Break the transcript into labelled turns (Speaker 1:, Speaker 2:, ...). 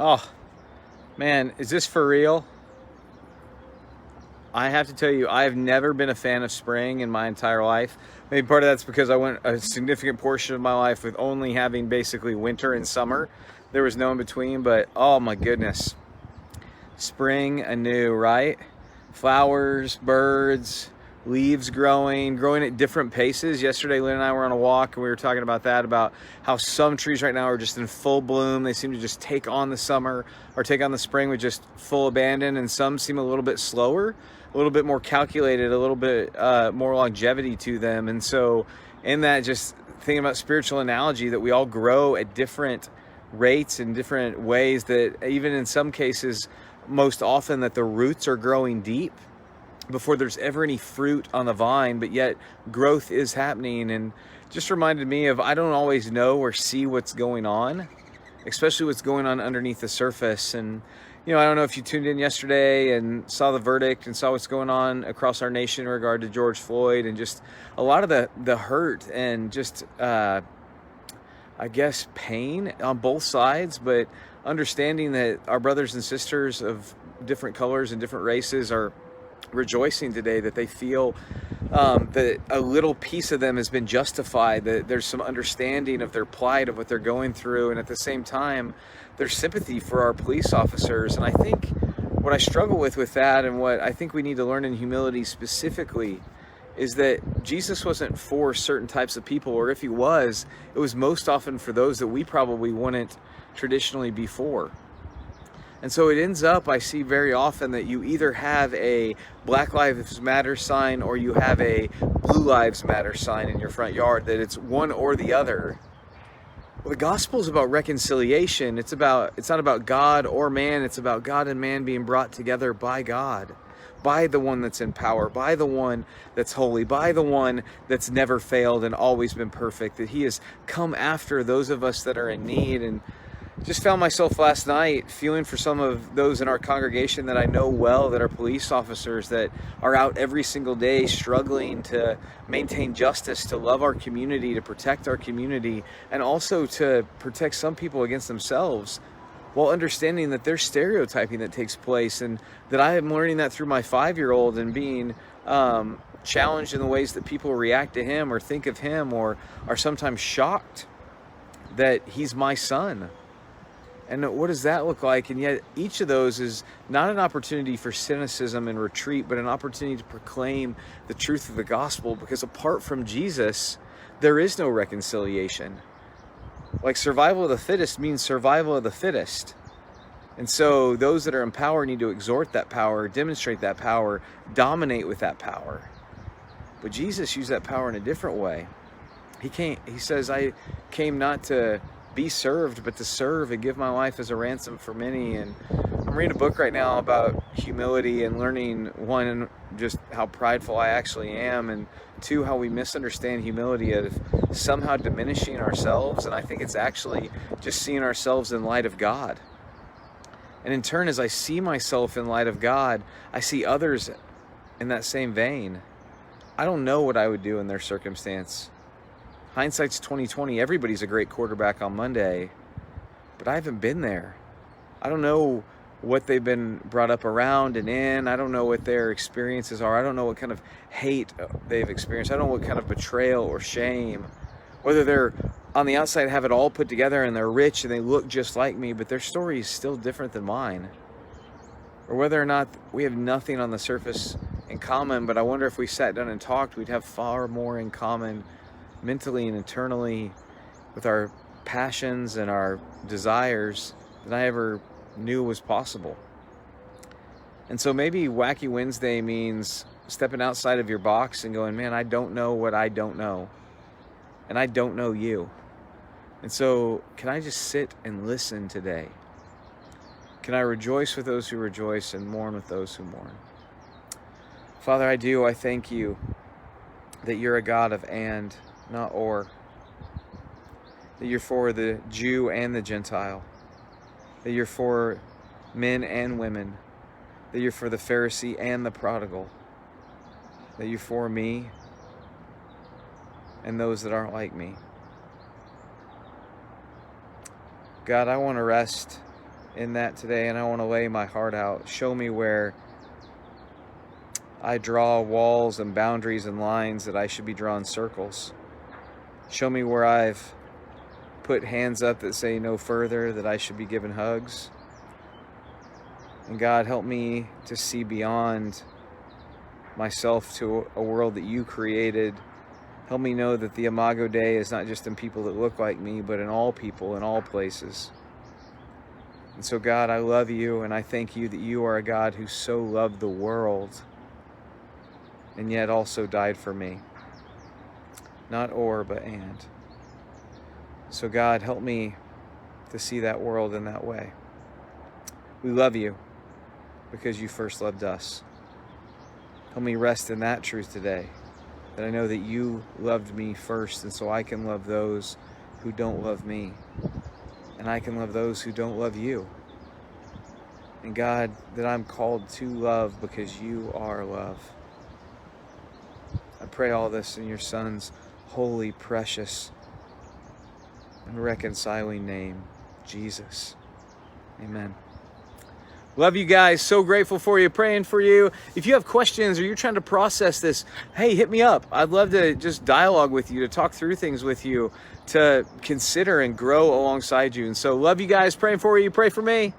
Speaker 1: Oh, man, is this for real? I have to tell you, I have never been a fan of spring in my entire life. Maybe part of that's because I went a significant portion of my life with only having basically winter and summer. There was no in between, but oh my goodness. Spring anew, right? Flowers, birds, leaves growing at different paces. Yesterday, Lynn and I were on a walk and we were talking about that, about how some trees right now are just in full bloom. They seem to just take on the summer or take on the spring with just full abandon, and some seem a little bit slower, a little bit more calculated, a little bit more longevity to them. And so, in that, just thinking about spiritual analogy, that we all grow at different rates in different ways, that even in some cases, most often, that the roots are growing deep before there's ever any fruit on the vine, but yet growth is happening. And just reminded me of, I don't always know or see what's going on, especially what's going on underneath the surface. And I don't know if you tuned in yesterday and saw the verdict and saw what's going on across our nation in regard to George Floyd, and just a lot of the hurt and just I guess pain on both sides, but understanding that our brothers and sisters of different colors and different races are rejoicing today, that they feel that a little piece of them has been justified, that there's some understanding of their plight, of what they're going through, and at the same time, there's sympathy for our police officers. And I think what I struggle with that, and what I think we need to learn in humility specifically, is that Jesus wasn't for certain types of people, or if he was, it was most often for those that we probably wouldn't traditionally be for. And so it ends up, I see very often, that you either have a Black Lives Matter sign or you have a Blue Lives Matter sign in your front yard, that it's one or the other. Well, the gospel is about reconciliation. It's not about God or man. It's about God and man being brought together by God, by the one that's in power, by the one that's holy, by the one that's never failed and always been perfect, that he has come after those of us that are in need. And just found myself last night feeling for some of those in our congregation that I know well, that are police officers, that are out every single day struggling to maintain justice, to love our community, to protect our community, and also to protect some people against themselves, while understanding that there's stereotyping that takes place, and that I am learning that through my 5-year-old, and being challenged in the ways that people react to him or think of him, or are sometimes shocked that he's my son. And what does that look like? And yet each of those is not an opportunity for cynicism and retreat, but an opportunity to proclaim the truth of the gospel, because apart from Jesus, there is no reconciliation. Like, survival of the fittest means survival of the fittest. And so those that are in power need to exhort that power, demonstrate that power, dominate with that power. But Jesus used that power in a different way. He says, I came not to be served, but to serve and give my life as a ransom for many. And I'm reading a book right now about humility, and learning, one, just how prideful I actually am, and two, how we misunderstand humility of somehow diminishing ourselves. And I think it's actually just seeing ourselves in light of God. And in turn, as I see myself in light of God, I see others in that same vein. I don't know what I would do in their circumstance. Hindsight's 2020. Everybody's a great quarterback on Monday, but I haven't been there. I don't know what they've been brought up around and in. I don't know what their experiences are. I don't know what kind of hate they've experienced. I don't know what kind of betrayal or shame. Whether they're on the outside have it all put together and they're rich and they look just like me, but their story is still different than mine. Or whether or not we have nothing on the surface in common, but I wonder if we sat down and talked, we'd have far more in common mentally and internally with our passions and our desires than I ever knew was possible. And so maybe Wacky Wednesday means stepping outside of your box and going, man, I don't know what I don't know. And I don't know you. And so can I just sit and listen today? Can I rejoice with those who rejoice and mourn with those who mourn? Father, I thank you that you're a God of and, not or. That you're for the Jew and the Gentile. That you're for men and women. That you're for the Pharisee and the prodigal. That you're for me and those that aren't like me. God, I want to rest in that today, and I want to lay my heart out. Show me where I draw walls and boundaries and lines that I should be drawing circles. Show me where I've put hands up that say no further, that I should be giving hugs. And God, help me to see beyond myself to a world that you created. Help me know that the Imago Dei is not just in people that look like me, but in all people, in all places. And so God, I love you, and I thank you that you are a God who so loved the world and yet also died for me. Not or, but and. So God, help me to see that world in that way. We love you because you first loved us. Help me rest in that truth today, that I know that you loved me first, and so I can love those who don't love me, and I can love those who don't love you. And God, that I'm called to love because you are love. I pray all this in your Son's holy, precious, and reconciling name, Jesus. Amen. Love you guys. So grateful for you. Praying for you. If you have questions or you're trying to process this, hey, hit me up. I'd love to just dialogue with you, to talk through things with you, to consider and grow alongside you. And so love you guys. Praying for you. Pray for me.